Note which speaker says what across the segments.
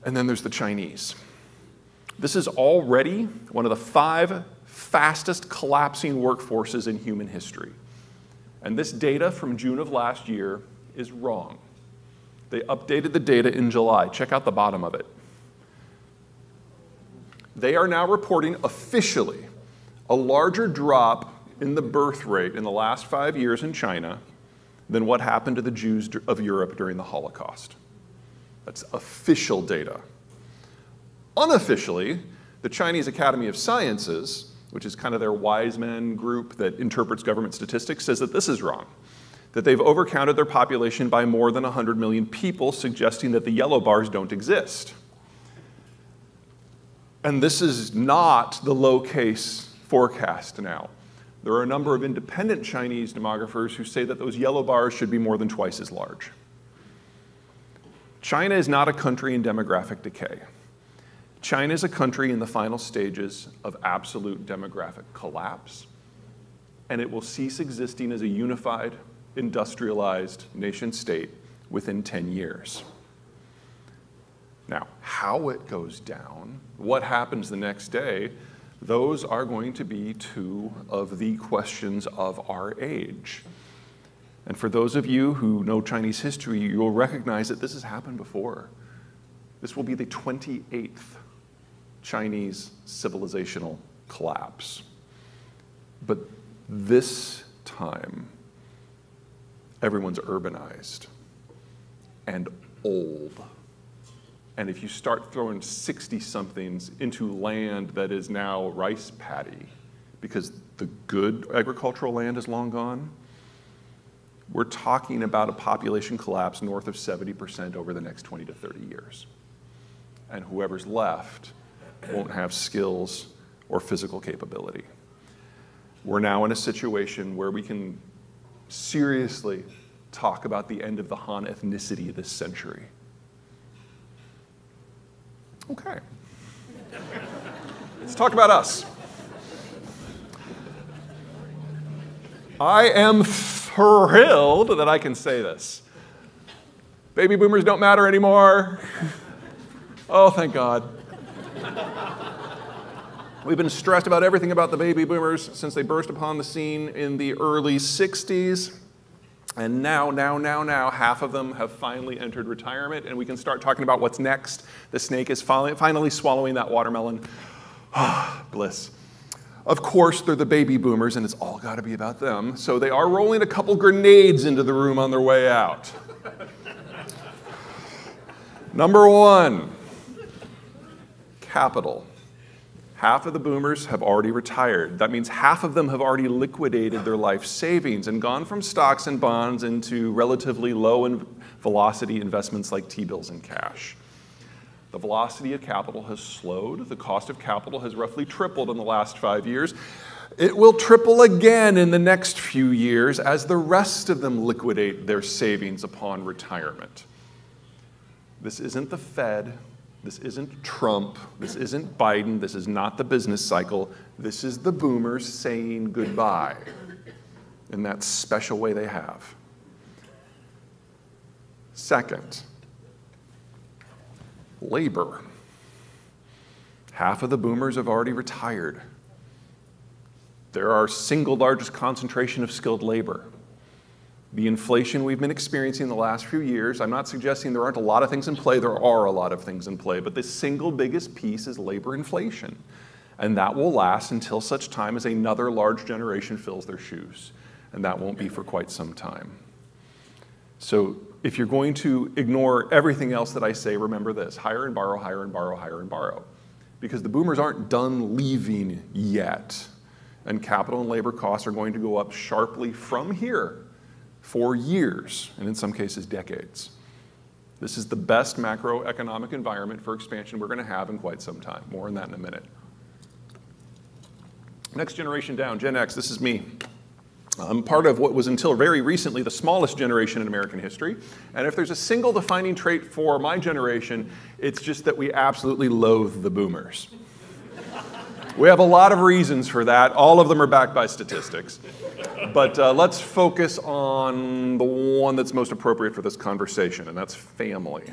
Speaker 1: And then there's the Chinese. This is already one of the 5 fastest collapsing workforces in human history. And this data from June of last year is wrong. They updated the data in July. Check out the bottom of it. They are now reporting officially a larger drop in the birth rate in the last 5 years in China than what happened to the Jews of Europe during the Holocaust. That's official data. Unofficially, the Chinese Academy of Sciences, which is kind of their wise men group that interprets government statistics, says that this is wrong, that they've overcounted their population by more than 100 million people, suggesting that the yellow bars don't exist. And this is not the low case forecast now. There are a number of independent Chinese demographers who say that those yellow bars should be more than twice as large. China is not a country in demographic decay. China is a country in the final stages of absolute demographic collapse, and it will cease existing as a unified, industrialized nation state within 10 years. Now, how it goes down, what happens the next day, those are going to be 2 of the questions of our age. And for those of you who know Chinese history, you'll recognize that this has happened before. This will be the 28th Chinese civilizational collapse. But this time, everyone's urbanized and old. And if you start throwing 60-somethings into land that is now rice paddy, because the good agricultural land is long gone, we're talking about a population collapse north of 70% over the next 20 to 30 years. And whoever's left won't have skills or physical capability. We're now in a situation where we can seriously talk about the end of the Han ethnicity this century. Okay. Let's talk about us. I am thrilled that I can say this. Baby boomers don't matter anymore. Oh, thank God. We've been stressed about everything about the baby boomers since they burst upon the scene in the early 60s. And now, half of them have finally entered retirement, and we can start talking about what's next. The snake is finally swallowing that watermelon. Bliss. Of course, they're the baby boomers, and it's all got to be about them. So they are rolling a couple grenades into the room on their way out. Number 1, capital. Half of the boomers have already retired. That means half of them have already liquidated their life savings and gone from stocks and bonds into relatively low velocity investments like T-bills and cash. The velocity of capital has slowed. The cost of capital has roughly tripled in the last 5 years. It will triple again in the next few years as the rest of them liquidate their savings upon retirement. This isn't the Fed. This isn't Trump, this isn't Biden, this is not the business cycle. This is the boomers saying goodbye in that special way they have. Second, labor. Half of the boomers have already retired. They're our single largest concentration of skilled labor. The inflation we've been experiencing in the last few years, I'm not suggesting there aren't a lot of things in play, there are a lot of things in play, but the single biggest piece is labor inflation. And that will last until such time as another large generation fills their shoes. And that won't be for quite some time. So if you're going to ignore everything else that I say, remember this: hire and borrow, hire and borrow, hire and borrow. Because the boomers aren't done leaving yet. And capital and labor costs are going to go up sharply from here for years, and in some cases, decades. This is the best macroeconomic environment for expansion we're going to have in quite some time. More on that in a minute. Next generation down, Gen X, this is me. I'm part of what was until very recently the smallest generation in American history. And if there's a single defining trait for my generation, it's just that we absolutely loathe the boomers. We have a lot of reasons for that. All of them are backed by statistics. But let's focus on the one that's most appropriate for this conversation, and that's family.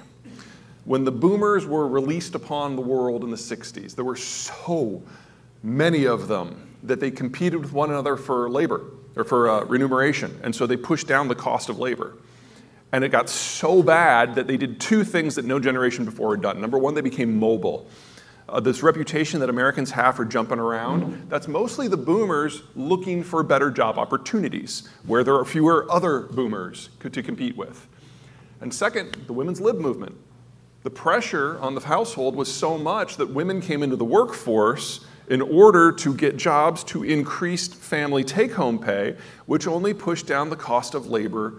Speaker 1: When the boomers were released upon the world in the 60s, there were so many of them that they competed with one another for labor, or for remuneration, and so they pushed down the cost of labor. And it got so bad that they did two things that no generation before had done. Number one, they became mobile. This reputation that Americans have for jumping around, that's mostly the boomers looking for better job opportunities, where there are fewer other boomers to compete with. And second, the women's lib movement. The pressure on the household was so much that women came into the workforce in order to get jobs to increased family take-home pay, which only pushed down the cost of labor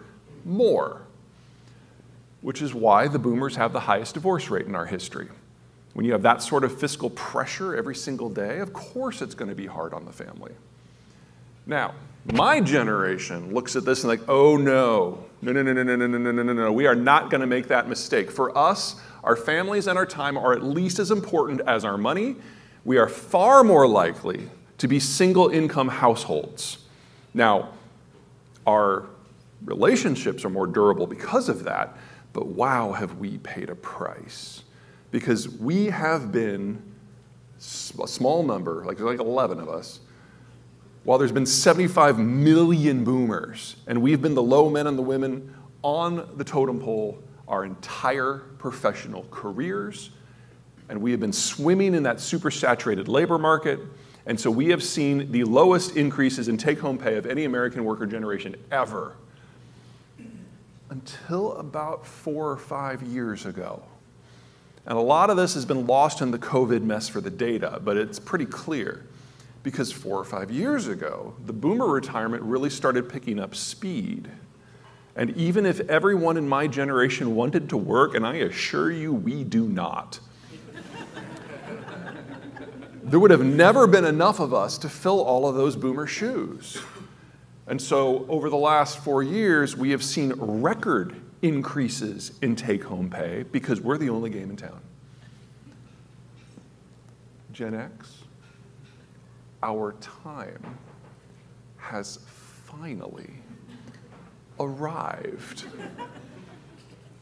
Speaker 1: more. Which is why the boomers have the highest divorce rate in our history. When you have that sort of fiscal pressure every single day, of course it's going to be hard on the family. Now, my generation looks at this and like, oh no, no, we are not going to make that mistake. For us, our families and our time are at least as important as our money. We are far more likely to be single income households. Now, our relationships are more durable because of that, but wow, have we paid a price. Because we have been a small number, like 11 of us, while there's been 75 million boomers, and we've been the low men and the women on the totem pole our entire professional careers, and we have been swimming in that supersaturated labor market, and so we have seen the lowest increases in take-home pay of any American worker generation ever. Until about 4 or 5 years ago. And a lot of this has been lost in the COVID mess for the data, but it's pretty clear. Because 4 or 5 years ago, the boomer retirement really started picking up speed. And even if everyone in my generation wanted to work, and I assure you we do not, there would have never been enough of us to fill all of those boomer shoes. And so over the last 4 years, we have seen record increases in take-home pay because we're the only game in town. Gen X, our time has finally arrived.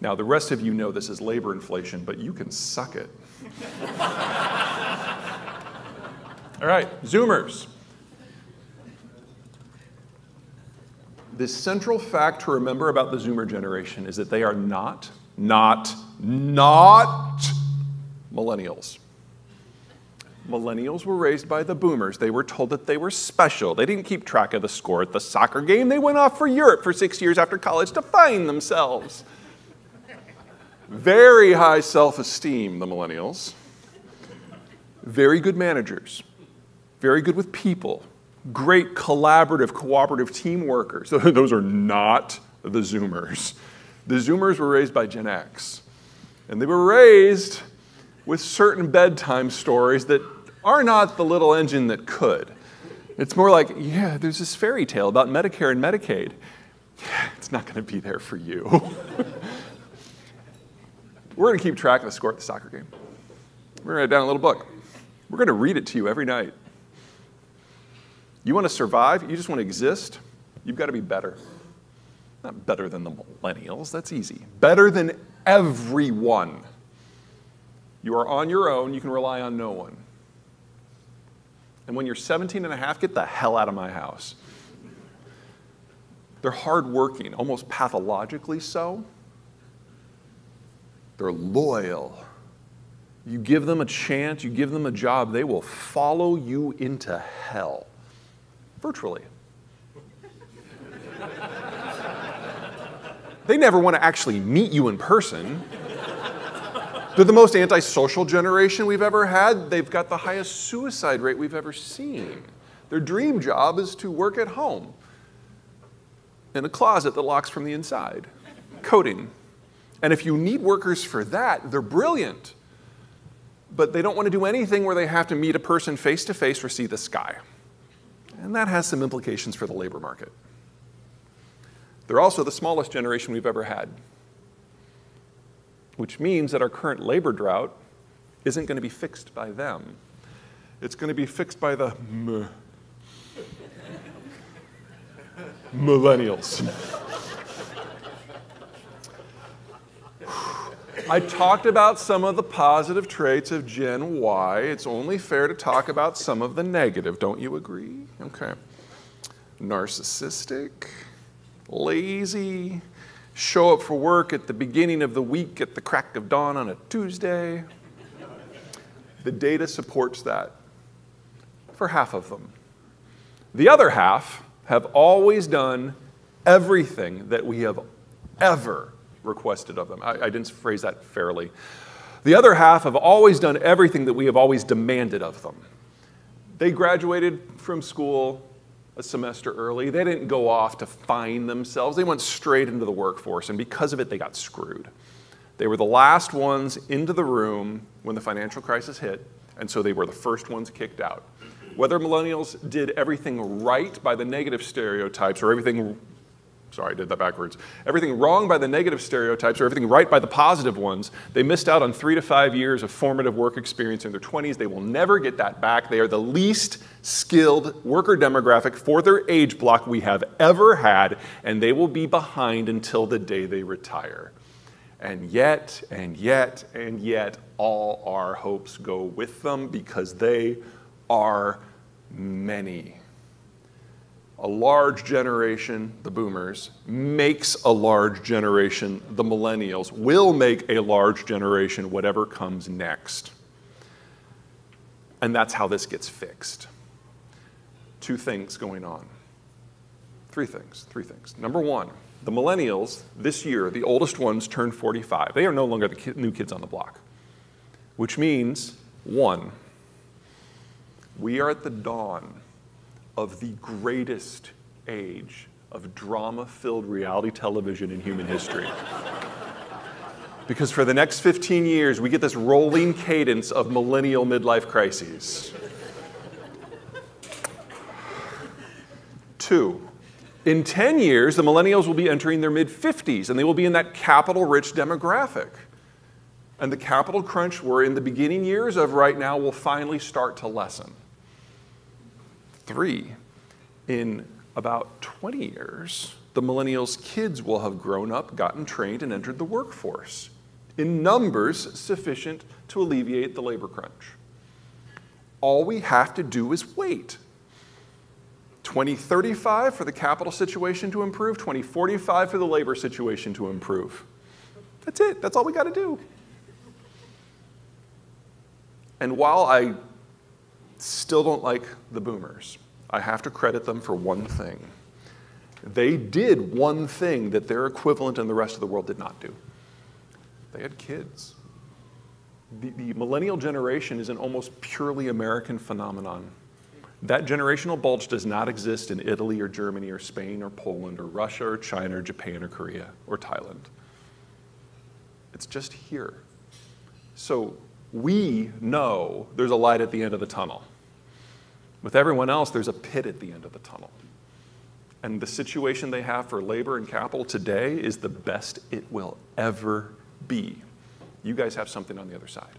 Speaker 1: Now, the rest of you know this is labor inflation, but you can suck it. All right, Zoomers. The central fact to remember about the Zoomer generation is that they are not millennials. Millennials were raised by the boomers. They were told that they were special. They didn't keep track of the score at the soccer game. They went off for Europe for 6 years after college to find themselves. Very high self-esteem, the millennials. Very good managers. Very good with people. Great collaborative, cooperative team workers. Those are not the Zoomers. The Zoomers were raised by Gen X. And they were raised with certain bedtime stories that are not the little engine that could. It's more like, yeah, there's this fairy tale about Medicare and Medicaid. Yeah, it's not going to be there for you. We're going to keep track of the score at the soccer game. We're going to write down a little book. We're going to read it to you every night. You want to survive? You just want to exist? You've got to be better. Not better than the millennials. That's easy. Better than everyone. You are on your own. You can rely on no one. And when you're 17 and a half, get the hell out of my house. They're hardworking, almost pathologically so. They're loyal. You give them a chance, you give them a job, they will follow you into hell. Virtually. They never want to actually meet you in person. They're the most antisocial generation we've ever had. They've got the highest suicide rate we've ever seen. Their dream job is to work at home in a closet that locks from the inside, coding. And if you need workers for that, they're brilliant. But they don't want to do anything where they have to meet a person face to face or see the sky. And that has some implications for the labor market. They're also the smallest generation we've ever had, which means that our current labor drought isn't going to be fixed by them. It's going to be fixed by the millennials. I talked about some of the positive traits of Gen Y. It's only fair to talk about some of the negative. Don't you agree? Okay. Narcissistic, lazy, show up for work at the beginning of the week at the crack of dawn on a Tuesday. The data supports that for half of them. The other half have always done everything that we have ever requested of them. I didn't phrase that fairly. The other half have always done everything that we have always demanded of them. They graduated from school a semester early. They didn't go off to find themselves. They went straight into the workforce, and because of it, they got screwed. They were the last ones into the room when the financial crisis hit, and so they were the first ones kicked out. Whether millennials did everything right by the negative stereotypes or everything, sorry, I did that backwards, everything wrong by the negative stereotypes or everything right by the positive ones, they missed out on 3 to 5 years of formative work experience in their 20s. They will never get that back. They are the least skilled worker demographic for their age block we have ever had, and they will be behind until the day they retire. And yet, all our hopes go with them because they are many. A large generation, the boomers, makes a large generation, the millennials, will make a large generation, whatever comes next. And that's how this gets fixed. 2 things going on. 3 things. Number 1, the millennials, this year, the oldest ones turned 45. They are no longer the new kids on the block. Which means, 1, we are at the dawn of the greatest age of drama-filled reality television in human history. Because for the next 15 years, we get this rolling cadence of millennial midlife crises. 2, in 10 years, the millennials will be entering their mid-50s, and they will be in that capital-rich demographic. And the capital crunch we're in the beginning years of right now will finally start to lessen. 3, in about 20 years, the millennials' kids will have grown up, gotten trained, and entered the workforce in numbers sufficient to alleviate the labor crunch. All we have to do is wait. 2035 for the capital situation to improve, 2045 for the labor situation to improve. That's it. That's all we got to do. And while I still don't like the boomers, I have to credit them for one thing. They did one thing that their equivalent in the rest of the world did not do. They had kids. The millennial generation is an almost purely American phenomenon. That generational bulge does not exist in Italy or Germany or Spain or Poland or Russia or China or Japan or Korea or Thailand. It's just here. So we know there's a light at the end of the tunnel. With everyone else, there's a pit at the end of the tunnel. And the situation they have for labor and capital today is the best it will ever be. You guys have something on the other side.